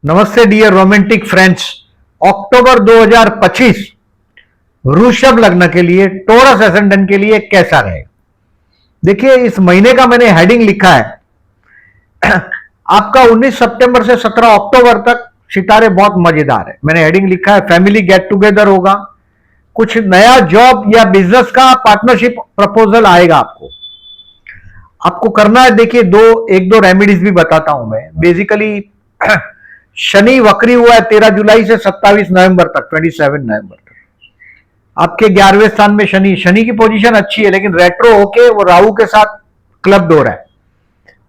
नमस्ते dear romantic friends. अक्टूबर 2025 वृषभ लग्न के लिए, टोरस एसेंडेंट के लिए कैसा रहेगा? देखिए, इस महीने का मैंने हेडिंग लिखा है आपका 19 सितंबर से 17 अक्टूबर तक सितारे बहुत मजेदार है। मैंने हेडिंग लिखा है फैमिली गेट टुगेदर होगा, कुछ नया जॉब या बिजनेस का पार्टनरशिप प्रपोजल आएगा। आपको करना है, देखिए एक दो रेमेडीज भी बताता हूं मैं। बेसिकली शनि वक्री हुआ है 13 जुलाई से 27 नवंबर तक, 27 नवंबर तक आपके 11वें स्थान में शनि की पोजीशन अच्छी है, लेकिन रेट्रो होके वो राहु के साथ क्लब्ड हो रहा है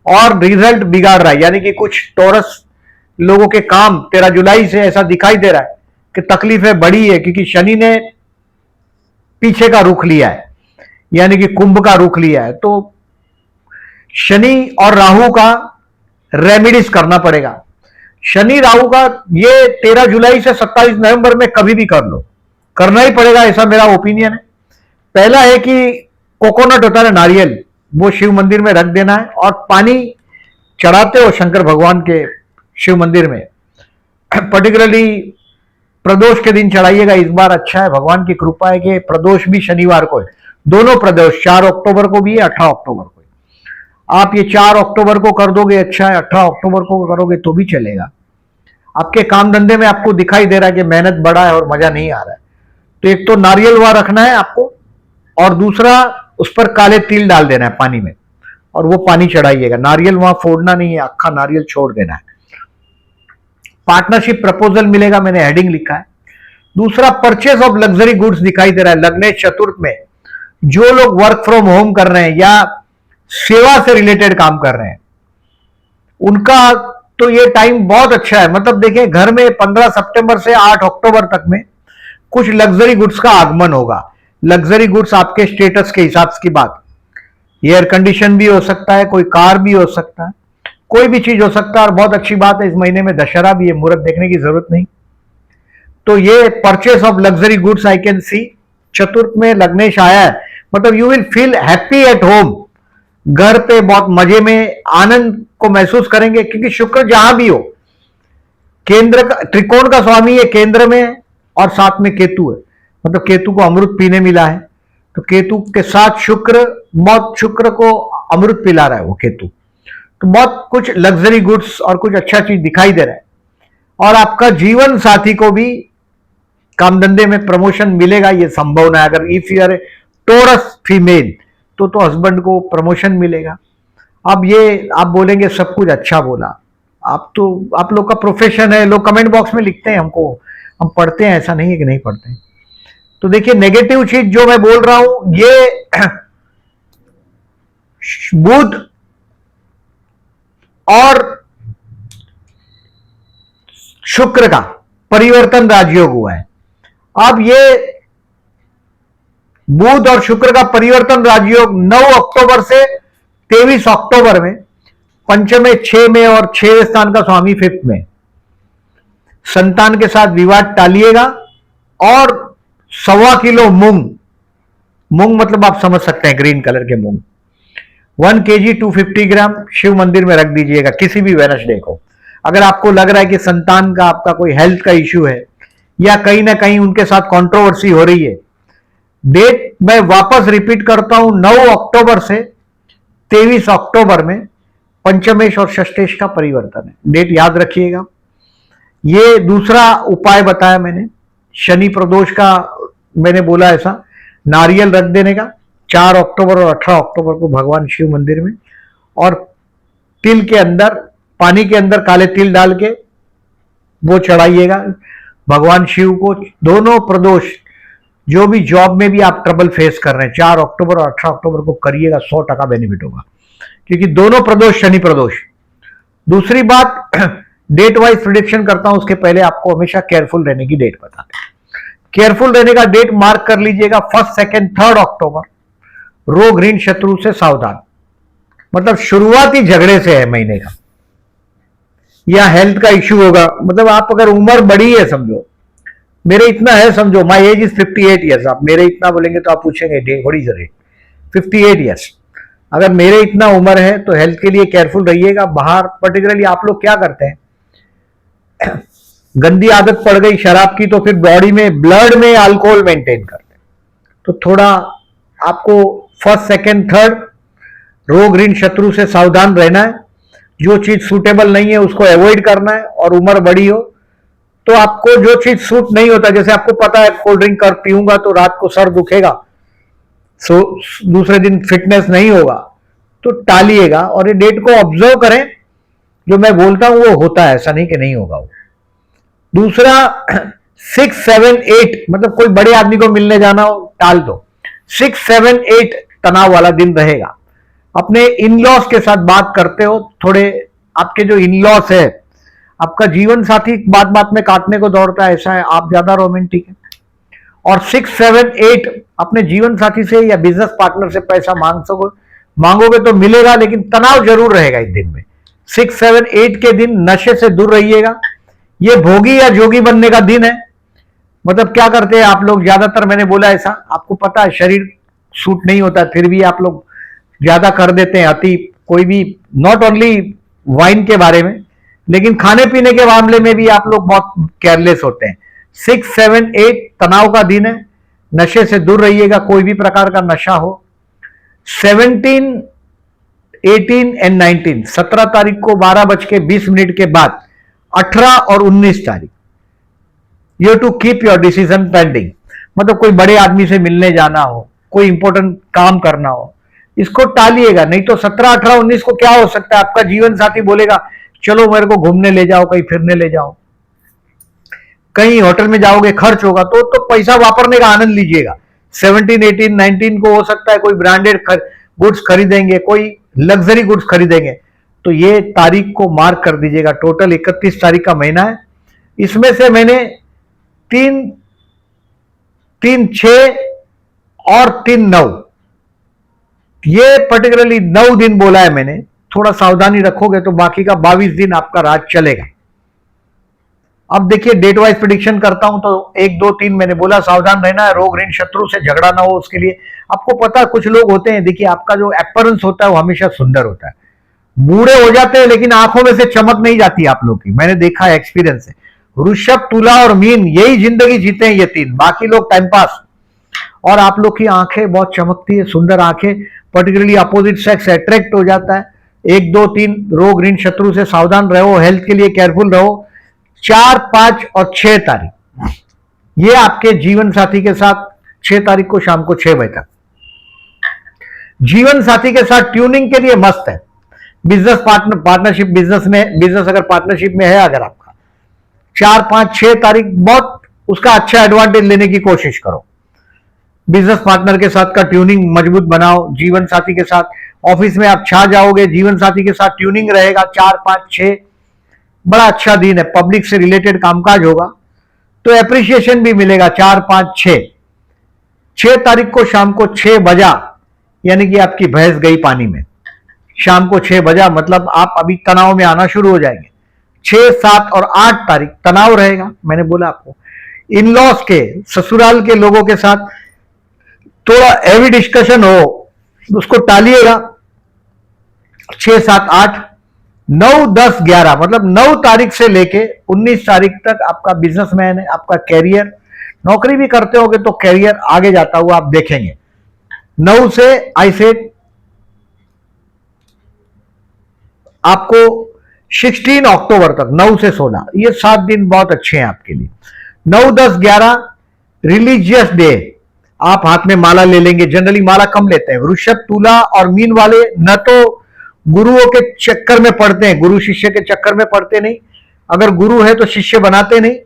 और रिजल्ट बिगाड़ रहा है। यानी कि कुछ टोरस लोगों के काम 13 जुलाई से ऐसा दिखाई दे रहा है कि तकलीफें बढ़ी है, क्योंकि शनि ने पीछे का रुख लिया है, यानी कि कुंभ का रुख लिया है। तो शनि और राहु का रेमेडीज करना पड़ेगा। शनि राहु का ये 13 जुलाई से 27 नवंबर में कभी भी कर लो, करना ही पड़ेगा, ऐसा मेरा ओपिनियन है। पहला है कि कोकोनट होता है नारियल, वो शिव मंदिर में रख देना है और पानी चढ़ाते हो शंकर भगवान के शिव मंदिर में। पर्टिकुलरली प्रदोष के दिन चढ़ाइएगा इस बार, अच्छा है, भगवान की कृपा है कि प्रदोष भी शनिवार को है। दोनों प्रदोष 4 अक्टूबर को भी है, 18 अक्टूबर को। आप ये 4 अक्टूबर को कर दोगे अच्छा है, 18 अक्टूबर को करोगे तो भी चलेगा। आपके काम धंधे में आपको दिखाई दे रहा है कि मेहनत बढ़ा है और मजा नहीं आ रहा है, तो एक तो नारियल वहां रखना है आपको, और दूसरा उस पर काले तिल डाल देना है पानी में और वो पानी चढ़ाइएगा। नारियल वहां फोड़ना नहीं है, अक्खा नारियल छोड़ देना है। पार्टनरशिप प्रपोजल मिलेगा, मैंने हेडिंग लिखा है। दूसरा, परचेज ऑफ लग्जरी गुड्स दिखाई दे रहा है लग्नेश चतुर्थ में। जो लोग वर्क फ्रॉम होम कर रहे हैं या सेवा से रिलेटेड काम कर रहे हैं, उनका तो ये टाइम बहुत अच्छा है। मतलब देखिए, घर में 15 सितंबर से 8 अक्टूबर तक में कुछ लग्जरी गुड्स का आगमन होगा। लग्जरी गुड्स आपके स्टेटस के हिसाब की बात, एयर कंडीशन भी हो सकता है, कोई कार भी हो सकता है, कोई भी चीज हो सकता है। और बहुत अच्छी बात है, इस महीने में दशहरा भी है, मुहूर्त देखने की जरूरत नहीं। तो ये purchase of luxury goods I can see. चतुर्थ में लग्नेश आया है, मतलब you will feel happy at home. घर पे बहुत मजे में आनंद को महसूस करेंगे, क्योंकि शुक्र जहां भी हो, केंद्र का, त्रिकोण का स्वामी है केंद्र में और साथ में केतु है। मतलब केतु को अमृत पीने मिला है, तो केतु के साथ शुक्र को अमृत पिला रहा है वो केतु। तो बहुत कुछ लग्जरी गुड्स और कुछ अच्छा चीज दिखाई दे रहा है। और आपका जीवन साथी को भी काम धंधे में प्रमोशन मिलेगा, ये संभावना है। अगर if you are Taurus female तो हस्बैंड को प्रमोशन मिलेगा। अब ये आप बोलेंगे सब कुछ अच्छा बोला, आप लोग का प्रोफेशन है, लोग कमेंट बॉक्स में लिखते हैं, हमको हम पढ़ते हैं, ऐसा नहीं है कि नहीं पढ़ते हैं। तो देखिए, नेगेटिव चीज जो मैं बोल रहा हूं, ये बुध और शुक्र का परिवर्तन राजयोग हुआ है। अब ये बुध और शुक्र का परिवर्तन राजयोग 9 अक्टूबर से 23 अक्टूबर में, पंचमे 6 में और 6वें स्थान का स्वामी 5th में। संतान के साथ विवाद टालिएगा। और 1.25 किलो मूंग मतलब आप समझ सकते हैं, ग्रीन कलर के मूंग, 1 kg 250 ग्राम शिव मंदिर में रख दीजिएगा किसी भी वेडनेसडे को। अगर आपको लग रहा है कि संतान का आपका कोई हेल्थ का इश्यू है या कहीं ना कहीं उनके साथ कंट्रोवर्सी हो रही है, डेट मैं वापस रिपीट करता हूं, 9 अक्टूबर से 23 अक्टूबर में पंचमेश और षष्ठेश का परिवर्तन है। डेट याद रखिएगा। ये दूसरा उपाय बताया मैंने, शनि प्रदोष का मैंने बोला ऐसा, नारियल रख देने का 4 अक्टूबर और 18 अक्टूबर को भगवान शिव मंदिर में, और तिल के अंदर, पानी के अंदर काले तिल डाल के वो चढ़ाइएगा भगवान शिव को। दोनों प्रदोष, जो भी जॉब में भी आप ट्रबल फेस कर रहे हैं, 4 अक्टूबर और 18 अक्टूबर को करिएगा, 100% बेनिफिट होगा, क्योंकि दोनों प्रदोष शनि प्रदोष। दूसरी बात, डेट वाइज प्रिडिक्शन करता हूं, उसके पहले आपको हमेशा केयरफुल रहने की डेट बताते हैं। केयरफुल रहने का डेट मार्क कर लीजिएगा, 1, 2, 3 अक्टूबर। रोग ऋण शत्रु से सावधान, मतलब शुरुआती झगड़े से है महीने का, या हेल्थ का इश्यू होगा। मतलब आप अगर उम्र बड़ी है, समझो मेरे इतना है, समझो माई एज इज 58 ईयर्स, आप मेरे इतना बोलेंगे तो आप पूछेंगे what is the rate, 58 years. अगर मेरे इतना उम्र है तो हेल्थ के लिए केयरफुल रहिएगा। बाहर पर्टिकुलरली आप लोग क्या करते हैं, गंदी आदत पड़ गई शराब की तो फिर बॉडी में, ब्लड में अल्कोहल मेंटेन करते हैं। तो थोड़ा आपको फर्स्ट सेकंड थर्ड रोग ऋण शत्रु से सावधान रहना है। जो चीज सूटेबल नहीं है उसको अवॉइड करना है। और उम्र बड़ी हो तो आपको जो चीज सूट नहीं होता, जैसे आपको पता है कोल्ड ड्रिंक कर पीऊंगा तो रात को सर दुखेगा, सो दूसरे दिन फिटनेस नहीं होगा, तो टालिएगा और ये डेट को ऑब्जर्व करें। जो मैं बोलता हूं वो होता है, ऐसा नहीं कि नहीं होगा वो। दूसरा 6, 7, 8 मतलब कोई बड़े आदमी को मिलने जाना हो टाल दो। 6, 7, 8 तनाव वाला दिन रहेगा। अपने इन लॉस के साथ बात करते हो, थोड़े आपके जो इन लॉस है, आपका जीवन साथी बात बात में काटने को दौड़ता है, ऐसा है, आप ज्यादा रोमांटिक है। और 6, 7, 8 अपने जीवन साथी से या बिजनेस पार्टनर से पैसा मांगोगे तो मिलेगा, लेकिन तनाव जरूर रहेगा इस दिन में। 6, 7, 8 के दिन नशे से दूर रहिएगा। ये भोगी या जोगी बनने का दिन है। मतलब क्या करते हैं आप लोग ज्यादातर, मैंने बोला ऐसा, आपको पता है शरीर सूट नहीं होता, फिर भी आप लोग ज्यादा कर देते हैं अति। कोई भी, नॉट ओनली वाइन के बारे में, लेकिन खाने पीने के मामले में भी आप लोग बहुत केयरलेस होते हैं। 6, 7, 8 तनाव का दिन है। नशे से दूर रहिएगा, कोई भी प्रकार का नशा हो। 17, 18 एंड 19 17 तारीख को 12:20 के बाद 18 और 19 तारीख you to keep your decision pending. मतलब कोई बड़े आदमी से मिलने जाना हो, कोई इंपॉर्टेंट काम करना हो, इसको टालिएगा। नहीं तो 17, 18, 19 को क्या हो सकता है, आपका जीवन साथी बोलेगा चलो मेरे को घूमने ले जाओ, कहीं फिरने ले जाओ, कहीं होटल में जाओगे, खर्च होगा तो पैसा वापरने का आनंद लीजिएगा। 17, 18, 19 को हो सकता है कोई ब्रांडेड गुड्स खरीदेंगे, कोई लग्जरी गुड्स खरीदेंगे। तो ये तारीख को मार्क कर दीजिएगा। टोटल 31 तारीख का महीना है। इसमें से मैंने 3, 6 और 3, 9 ये पर्टिकुलरली 9 दिन बोला है मैंने। थोड़ा सावधानी रखोगे तो बाकी का 22 दिन आपका राज चलेगा। अब देखिए डेट वाइज प्रिडिक्शन करता हूं तो 1, 2, 3 मैंने बोला सावधान रहना है, रोग ऋण शत्रु से झगड़ा ना हो उसके लिए। आपको पता है कुछ लोग होते हैं, देखिए आपका जो अपीयरेंस होता है वो हमेशा सुंदर होता है, बूढ़े हो जाते हैं लेकिन आंखों में से चमक नहीं जाती आप लोग की, मैंने देखा है, एक्सपीरियंस है। वृषभ, तुला और मीन यही जिंदगी जीते हैं ये तीन, बाकी लोग टाइम पास। और आप लोग की आंखें बहुत चमकती है, सुंदर आंखें, पर्टिकुलरली अपोजिट सेक्स अट्रैक्ट हो जाता है। 1, 2, 3 रोग ऋण शत्रु से सावधान रहो, हेल्थ के लिए केयरफुल रहो। 4, 5 और 6 तारीख ये आपके जीवन साथी के साथ 6 तारीख को शाम को 6 बजे तक जीवन साथी के साथ ट्यूनिंग के लिए मस्त है। बिजनेस पार्टनरशिप, बिजनेस अगर पार्टनरशिप में है अगर आपका, 4, 5, 6 तारीख बहुत उसका अच्छा एडवांटेज लेने की कोशिश करो। बिजनेस पार्टनर के साथ का ट्यूनिंग मजबूत बनाओ। जीवन साथी के साथ ऑफिस में आप छा जाओगे, जीवन साथी के साथ ट्यूनिंग रहेगा। 4, 5, 6 बड़ा अच्छा दिन है। पब्लिक से रिलेटेड कामकाज होगा तो एप्रिसिएशन भी मिलेगा। 4, 5, 6 तारीख को शाम को 6 बजा, यानी कि आपकी भैंस गई पानी में। शाम को 6 बजा मतलब आप अभी तनाव में आना शुरू हो जाएंगे। 6, 7 और 8 तारीख तनाव रहेगा। मैंने बोला आपको इन लॉस के, ससुराल के लोगों के साथ थोड़ा हैवी डिस्कशन हो, उसको टालिएगा। 6, 7, 8, 9, 10, 11 मतलब 9 तारीख से लेके 19 तारीख तक आपका बिजनेसमैन है, आपका कैरियर, नौकरी भी करते होगे तो कैरियर आगे जाता हुआ आप देखेंगे। 9 से आई सेड आपको 16 अक्टूबर तक, 9 से 16 ये 7 दिन बहुत अच्छे हैं आपके लिए। 9, 10, 11 रिलीजियस डे, आप हाथ में माला ले लेंगे। जनरली माला कम लेते हैं। वृषभ, तुला और मीन वाले न तो गुरुओं के चक्कर में पड़ते हैं, गुरु शिष्य के चक्कर में पड़ते नहीं, अगर गुरु है तो शिष्य बनाते नहीं,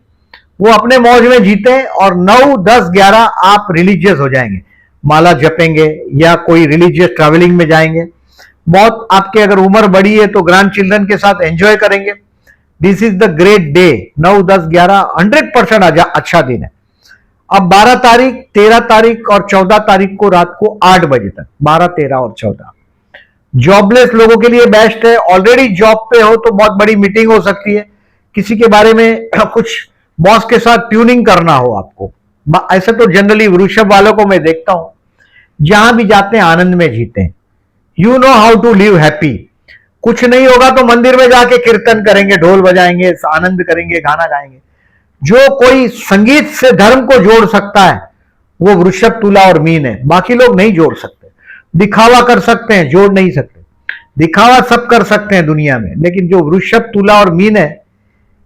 वो अपने मौज में जीते हैं। और 9, 10, 11 आप रिलीजियस हो जाएंगे, माला जपेंगे या कोई रिलीजियस ट्रैवलिंग में जाएंगे। बहुत आपके अगर उम्र बड़ी है तो ग्रैंड चिल्ड्रन के साथ एंजॉय करेंगे। This is the great day. 9, 10, 11 100% अच्छा दिन है। अब 12 तारीख, 13 तारीख और 14 तारीख को रात को 8 बजे तक, 12, 13 और 14 जॉबलेस लोगों के लिए बेस्ट है। ऑलरेडी जॉब पे हो तो बहुत बड़ी मीटिंग हो सकती है, किसी के बारे में कुछ बॉस के साथ ट्यूनिंग करना हो आपको। ऐसे तो जनरली वृषभ वालों को मैं देखता हूं, जहां भी जाते हैं आनंद में जीते हैं। You know how to live happy. कुछ नहीं होगा तो मंदिर में जाके कीर्तन करेंगे, ढोल बजाएंगे, आनंद करेंगे, गाना गाएंगे। जो कोई संगीत से धर्म को जोड़ सकता है वो वृषभ, तुला और मीन है, बाकी लोग नहीं जोड़ सकते। दिखावा कर सकते हैं, जोड़ नहीं सकते। दिखावा सब कर सकते हैं दुनिया में, लेकिन जो वृषभ, तुला और मीन है,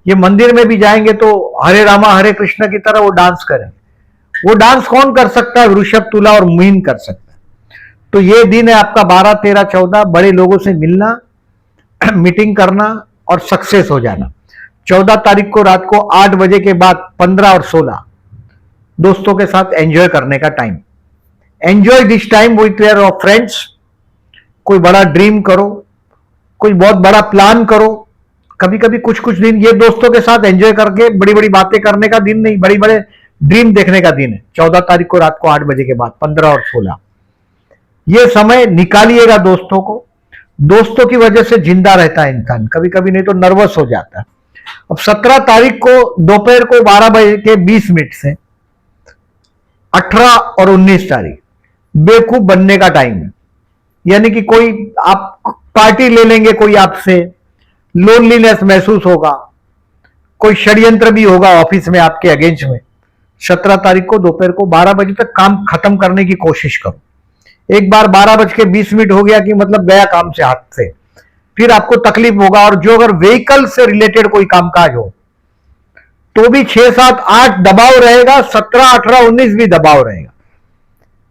ये मंदिर में भी जाएंगे तो हरे रामा हरे कृष्ण की तरह वो डांस करेंगे। वो डांस कौन कर सकता है? वृषभ, तुला और मीन कर सकता है। तो ये दिन है आपका 12, 13, 14, बड़े लोगों से मिलना, मीटिंग करना और सक्सेस हो जाना। 14 तारीख को रात को 8 बजे के बाद 15 और 16 दोस्तों के साथ एंजॉय करने का time. Enjoy this time with your friends. कोई बड़ा ड्रीम करो, कोई बहुत बड़ा प्लान करो। कभी कभी कुछ कुछ दिन ये दोस्तों के साथ एंजॉय करके बड़ी बड़ी बातें करने का दिन नहीं, बड़ी बड़े ड्रीम देखने का दिन है। 14 तारीख को रात को 8 बजे के बाद 15 और 16 ये समय निकालिएगा दोस्तों को। दोस्तों की वजह से जिंदा रहता है इंसान, कभी कभी नहीं तो नर्वस हो जाता है। अब 17 तारीख को दोपहर को 12 बजे के 20 मिनट से 18 और 19 तारीख बेवकूफ बनने का टाइम है। यानी कि कोई आप पार्टी ले लेंगे, कोई आपसे लोनलीनेस महसूस होगा, कोई षड्यंत्र भी होगा ऑफिस में आपके अगेंस्ट में। 17 तारीख को दोपहर को 12 बजे तक काम खत्म करने की कोशिश करो। एक बार 12 बज के 20 मिनट हो गया कि मतलब गया काम से, हाथ से, फिर आपको तकलीफ होगा। और जो अगर व्हीकल से रिलेटेड कोई कामकाज हो तो भी 6, 7, 8 दबाव रहेगा, 17, 18, 19 भी दबाव रहेगा।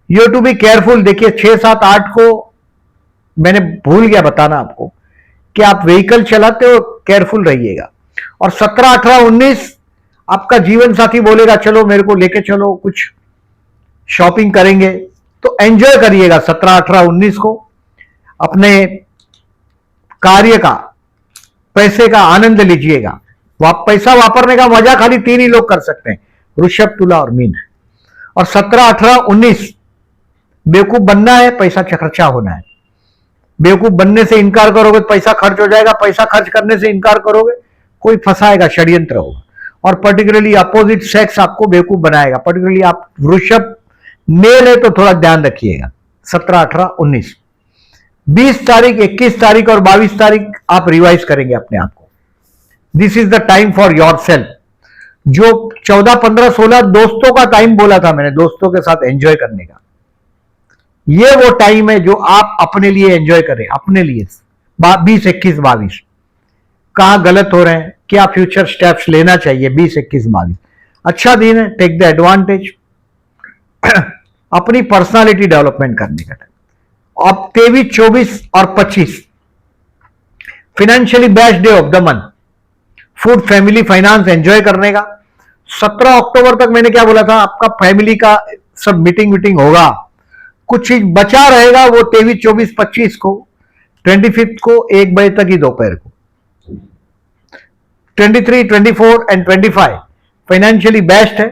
You to be careful. देखिए 6, 7, 8 को मैंने भूल गया बताना आपको कि आप व्हीकल चलाते हो, केयरफुल रहिएगा। और 17, 18, 19 आपका जीवन साथी बोलेगा चलो मेरे को लेके चलो, कुछ शॉपिंग करेंगे, तो एंजॉय करिएगा 17, 18, 19 को। अपने कार्य का, पैसे का आनंद लीजिएगा। पैसा वापरने का मजा खाली 3 ही लोग कर सकते हैं, वृषभ, तुला और मीन। और 17, 18, 19 बेवकूफ बनना है, पैसा खर्चा होना है। बेवकूफ बनने से इनकार करोगे तो पैसा खर्च हो जाएगा, पैसा खर्च करने से इनकार करोगे कोई फंसाएगा, षड्यंत्र होगा। और पर्टिकुलरली अपोजिट सेक्स आपको बेवकूफ बनाएगा। पर्टिकुलरली आप वृषभ मेल है तो थोड़ा ध्यान रखिएगा। 17, 18, 19, 20 तारीख, 21 तारीख और 22 तारीख आप रिवाइज करेंगे अपने आप को। This is the time for your self. जो 14, 15, 16 दोस्तों का टाइम बोला था मैंने, दोस्तों के साथ एंजॉय करने का, ये वो टाइम है जो आप अपने लिए एंजॉय करें, अपने लिए। 20, 21, 22 कहां गलत हो रहे हैं, क्या फ्यूचर स्टेप्स लेना चाहिए। 20, 21, 22 अच्छा दिन है, टेक द एडवांटेज। अपनी पर्सनालिटी डेवलपमेंट करने का टाइम। अब 23, 24 और 25 financially best day of the month. Food, family, finance enjoy करने का। 17 अक्टूबर तक मैंने क्या बोला था, आपका फैमिली का सब मीटिंग होगा, कुछ चीज बचा रहेगा वो 23, 24, 25 को, 25 को 1 बजे तक ही दोपहर को। 23, 24 एंड 25 फाइनेंशियली बेस्ट है।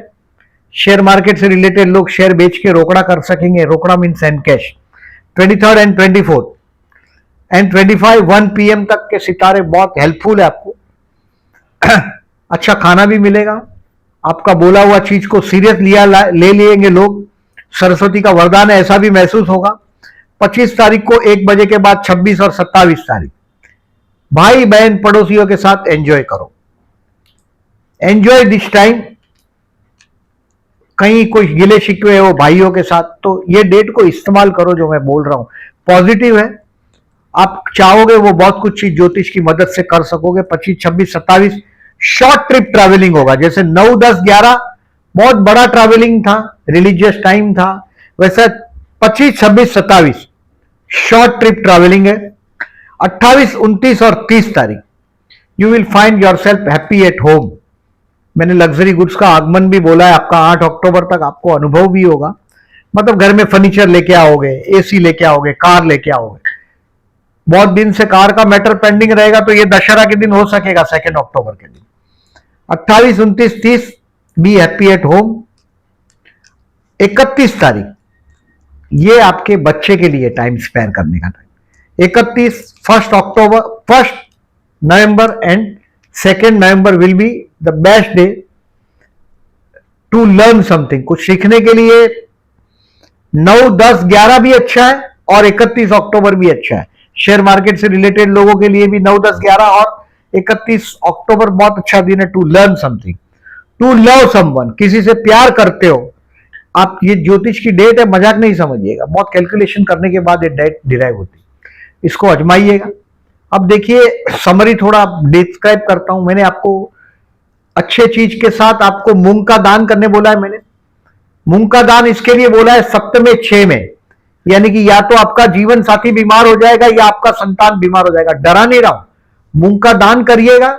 शेयर मार्केट से रिलेटेड लोग शेयर बेच के रोकड़ा कर सकेंगे, रोकड़ा means and cash. 23 and 24 and 25 1 PM तक के सितारे बहुत हेल्पफुल है आपको। अच्छा खाना भी मिलेगा, आपका बोला हुआ चीज को सीरियस ले लेंगे लोग, सरस्वती का वरदान है ऐसा भी महसूस होगा। 25 तारीख को 1 बजे के बाद 26 और 27 तारीख भाई बहन पड़ोसियों के साथ एंजॉय करो। Enjoy this time. कहीं कोई गिले शिकवे हो भाइयों के साथ तो ये डेट को इस्तेमाल करो, जो मैं बोल रहा हूं पॉजिटिव है। आप चाहोगे वो बहुत कुछ चीज ज्योतिष की मदद से कर सकोगे। 25, 26, 27 शॉर्ट ट्रिप ट्रैवलिंग होगा। जैसे 9, 10, 11 बहुत बड़ा ट्रैवलिंग था, रिलीजियस टाइम था, वैसे 25, 26, 27 शॉर्ट ट्रिप ट्रैवलिंग है। 28, 29 और 30 तारीख you will find your self happy at home. मैंने लग्जरी गुड्स का आगमन भी बोला है। आपका 8 अक्टूबर तक आपको अनुभव भी होगा, मतलब घर में फर्नीचर लेके आओगे, एसी लेके आओगे, कार लेके आओगे। बहुत दिन से कार का मैटर पेंडिंग रहेगा तो ये दशहरा के दिन हो सकेगा, 2 अक्टूबर के दिन। 28, 29, 30 बी हैप्पी एट होम। 31 तारीख ये आपके बच्चे के लिए टाइम स्पेयर करने का time. 31, 1 November and 2 November will be the best day to learn something. कुछ सीखने के लिए 9, 10, 11 भी अच्छा है और 31 अक्टूबर भी अच्छा है। शेयर मार्केट से रिलेटेड लोगों के लिए भी 9, 10, 11 और 31 अक्टूबर बहुत अच्छा दिन है to learn something. To love someone, किसी से प्यार करते हो आप, ये ज्योतिष की डेट है, मजाक नहीं समझिएगा, बहुत कैलकुलेशन करने के बाद ये डेट डिराइव होती है, इसको आजमाइएगा। अब देखिए समरी थोड़ा डिस्क्राइब करता हूं। मैंने आपको अच्छे चीज के साथ आपको मूंग का दान करने बोला है। मैंने मूंग का दान इसके लिए बोला है सप्तमे 6 में, यानी कि या तो आपका जीवन साथी बीमार हो जाएगा या आपका संतान बीमार हो जाएगा। डरा नहीं रहा हूं, मूंग का दान करिएगा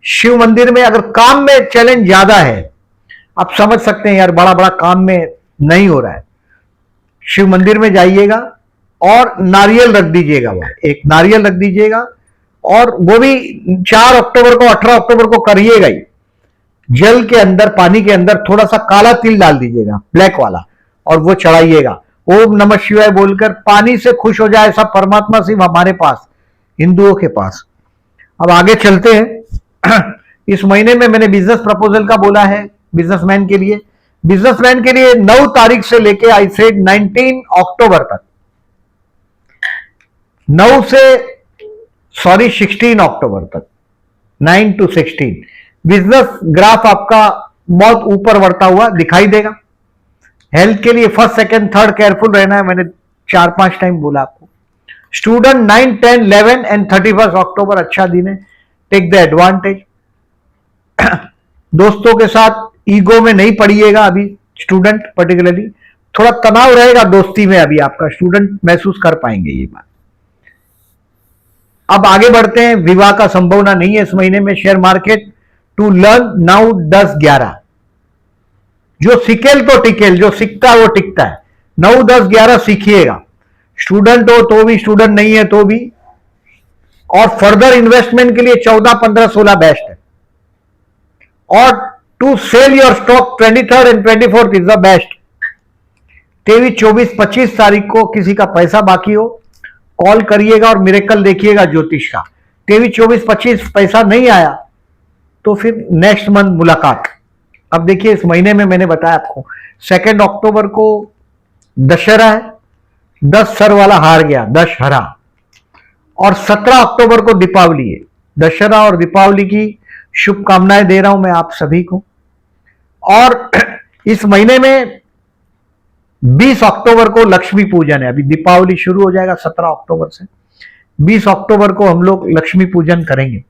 शिव मंदिर में। अगर काम में चैलेंज ज्यादा है, आप समझ सकते हैं यार बड़ा बड़ा काम में नहीं हो रहा है, शिव मंदिर में जाइएगा और नारियल रख दीजिएगा, वहां एक नारियल रख दीजिएगा, और वो भी 4 अक्टूबर को 18 अक्टूबर को करिएगा ही। जल के अंदर, पानी के अंदर थोड़ा सा काला तिल डाल दीजिएगा, ब्लैक वाला, और वो चढ़ाइएगा। ओम नमः शिवाय बोलकर पानी से खुश हो जाए सब परमात्मा सिर्फ हमारे पास, हिंदुओं के पास। अब आगे चलते हैं। इस महीने में मैंने बिजनेस प्रपोजल का बोला है बिजनेसमैन के लिए। बिजनेसमैन के लिए 9 तारीख से लेके आई सेड 19 अक्टूबर तक, 16 अक्टूबर तक, 9 to 16 बिजनेस ग्राफ आपका बहुत ऊपर बढ़ता हुआ दिखाई देगा। हेल्थ के लिए 1st, 2nd, 3rd केयरफुल रहना है, मैंने 4-5 टाइम बोला आपको। स्टूडेंट 9, 10, 11 एंड 31 अक्टूबर अच्छा दिन है, टेक द एडवांटेज। दोस्तों के साथ ईगो में नहीं पड़िएगा अभी, स्टूडेंट पर्टिकुलरली थोड़ा तनाव रहेगा दोस्ती में, अभी आपका स्टूडेंट महसूस कर पाएंगे ये बात। अब आगे बढ़ते हैं। विवाह का संभावना नहीं है इस महीने में। Share market to learn now 10-11, जो सीखेल तो टिकेल, जो सीखता है वो टिकता है। 9, 10, 11 सीखिएगा, स्टूडेंट हो तो भी, स्टूडेंट नहीं है तो भी। और फर्दर इन्वेस्टमेंट के लिए 14, 15, 16 बेस्ट है। और to sell your stock 23rd and 24th is the best. 23, 24, 25 तारीख को किसी का पैसा बाकी हो, कॉल करिएगा और मिरेकल देखिएगा ज्योतिष का। 23, 24, 25 पैसा नहीं आया तो फिर नेक्स्ट मंथ मुलाकात। अब देखिए इस महीने में मैंने बताया आपको 2 अक्टूबर को दशहरा है, 10 सर वाला हार गया, 10 हरा। और 17 अक्टूबर को दीपावली है। दशहरा और दीपावली की शुभकामनाएं दे रहा हूं मैं आप सभी को। और इस महीने में 20 अक्टूबर को लक्ष्मी पूजन है। अभी दीपावली शुरू हो जाएगा 17 अक्टूबर से, 20 अक्टूबर को हम लोग लक्ष्मी पूजन करेंगे।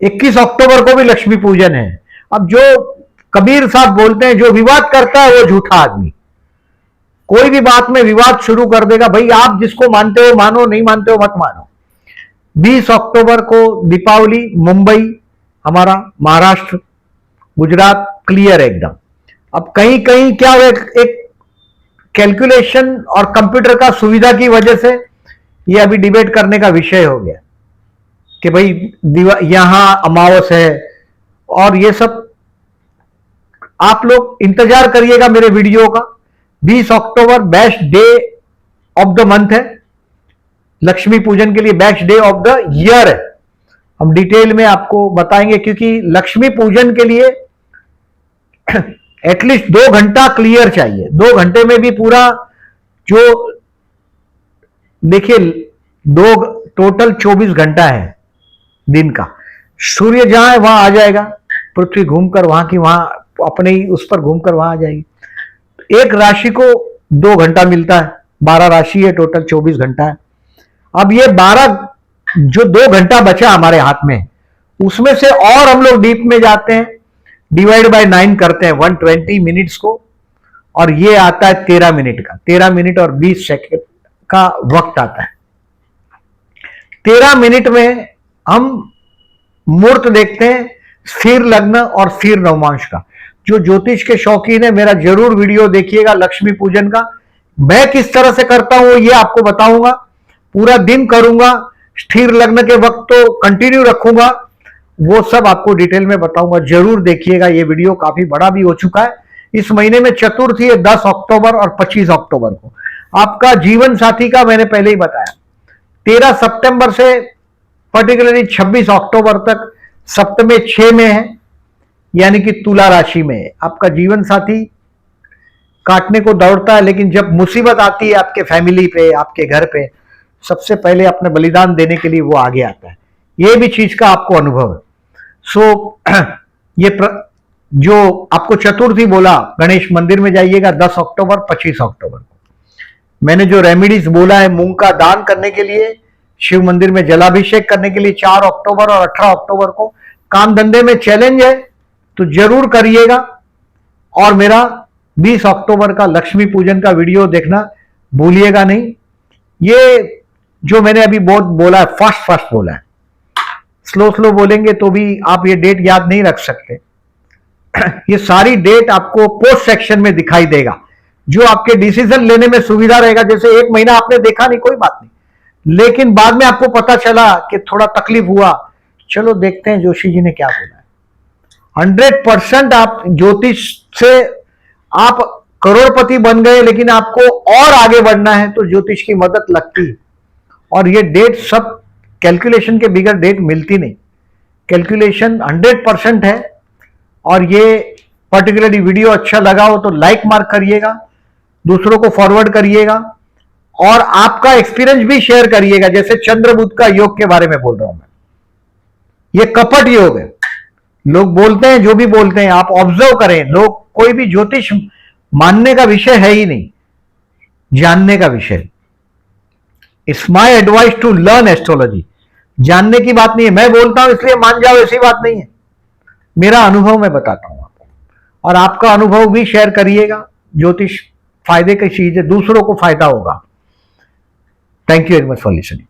21 अक्टूबर को भी लक्ष्मी पूजन है। अब जो कबीर साहब बोलते हैं, जो विवाद करता है वो झूठा आदमी। कोई भी बात में विवाद शुरू कर देगा, भाई आप जिसको मानते हो मानो, नहीं मानते हो मत मानो। 20 अक्टूबर को दीपावली, मुंबई हमारा, महाराष्ट्र, गुजरात क्लियर है एकदम। अब कहीं कहीं क्या हुआ, एक कैलकुलेशन और कंप्यूटर का सुविधा की वजह से ये अभी डिबेट करने का विषय हो गया कि भाई यहां अमावस है और ये सब। आप लोग इंतजार करिएगा मेरे वीडियो का। 20 October best day of the month है, लक्ष्मी पूजन के लिए best day of the year है। हम डिटेल में आपको बताएंगे, क्योंकि लक्ष्मी पूजन के लिए एटलीस्ट 2 घंटा क्लियर चाहिए। 2 घंटे में भी पूरा, जो देखिए टोटल 24 घंटा है दिन का। सूर्य जहां है वहां आ जाएगा, पृथ्वी घूमकर वहां की वहां अपने ही उस पर घूमकर वहां आ जाएगी। एक राशि को 2 घंटा मिलता है, 12 राशि है, टोटल 24 घंटा है। अब ये 12 जो 2 घंटा बचा हमारे हाथ में, उसमें से और हम लोग डीप में जाते हैं, डिवाइड बाय 9 करते हैं 120 मिनट्स को, और ये आता है 13 मिनट का। 13 मिनट और 20 सेकंड का वक्त आता है। 13 मिनट में हम मुहूर्त देखते हैं स्थिर लग्न और स्थिर नवमांश का। जो ज्योतिष के शौकीन है मेरा जरूर वीडियो देखिएगा लक्ष्मी पूजन का। मैं किस तरह से करता हूं ये आपको बताऊंगा, पूरा दिन करूंगा। स्थिर लग्न के वक्त तो कंटिन्यू रखूंगा, वो सब आपको डिटेल में बताऊंगा, जरूर देखिएगा। ये वीडियो काफी बड़ा भी हो चुका है। इस महीने में चतुर्थी है 10 अक्टूबर और 25 अक्टूबर को। आपका जीवन साथी का मैंने पहले ही बताया, 13 सितंबर से पर्टिकुलरली 26 अक्टूबर तक सप्तमे 6 में है, यानी कि तुला राशि में है। आपका जीवन साथी काटने को दौड़ता है, लेकिन जब मुसीबत आती है आपके फैमिली पे, आपके घर पे, सबसे पहले अपने बलिदान देने के लिए वो आगे आता है। ये भी चीज का आपको अनुभव है। सो ये जो आपको चतुर्थी बोला, गणेश मंदिर में जाइएगा 10 अक्टूबर 25 अक्टूबर को। मैंने जो रेमेडीज बोला है मूंग का दान करने के लिए, शिव मंदिर में जलाभिषेक करने के लिए 4 अक्टूबर और 18 अक्टूबर को, काम धंधे में चैलेंज है तो जरूर करिएगा। और मेरा 20 अक्टूबर का लक्ष्मी पूजन का वीडियो देखना भूलिएगा नहीं। ये जो मैंने अभी बहुत बोला है, फास्ट बोला है, स्लो बोलेंगे तो भी आप ये डेट याद नहीं रख सकते। ये सारी डेट आपको पोस्ट सेक्शन में दिखाई देगा, जो आपके डिसीजन लेने में सुविधा रहेगा। जैसे एक महीना आपने देखा नहीं, कोई बात नहीं, लेकिन बाद में आपको पता चला कि थोड़ा तकलीफ हुआ, चलो देखते हैं जोशी जी ने क्या बोला है। 100% आप ज्योतिष से आप करोड़पति बन गए, लेकिन आपको और आगे बढ़ना है तो ज्योतिष की मदद लगती है। और ये डेट सब कैलकुलेशन के बिगैर डेट मिलती नहीं, कैलकुलेशन 100% है। और ये पर्टिकुलरली वीडियो अच्छा लगा हो तो लाइक मार्क करिएगा, दूसरों को फॉरवर्ड करिएगा और आपका एक्सपीरियंस भी शेयर करिएगा। जैसे चंद्रबुध का योग के बारे में बोल रहा हूं मैं, ये कपट योग है। लोग बोलते हैं जो भी बोलते हैं, आप ऑब्जर्व करें, लोग कोई भी ज्योतिष मानने का विषय है ही नहीं, जानने का विषय। It's my advice to learn astrology. जानने की बात नहीं है, मैं बोलता हूं इसलिए मान जाओ, ऐसी बात नहीं है, मेरा अनुभव मैं बताता हूं आपको, और आपका अनुभव भी शेयर करिएगा। ज्योतिष फायदे की चीज है, दूसरों को फायदा होगा। Thank you very much for listening.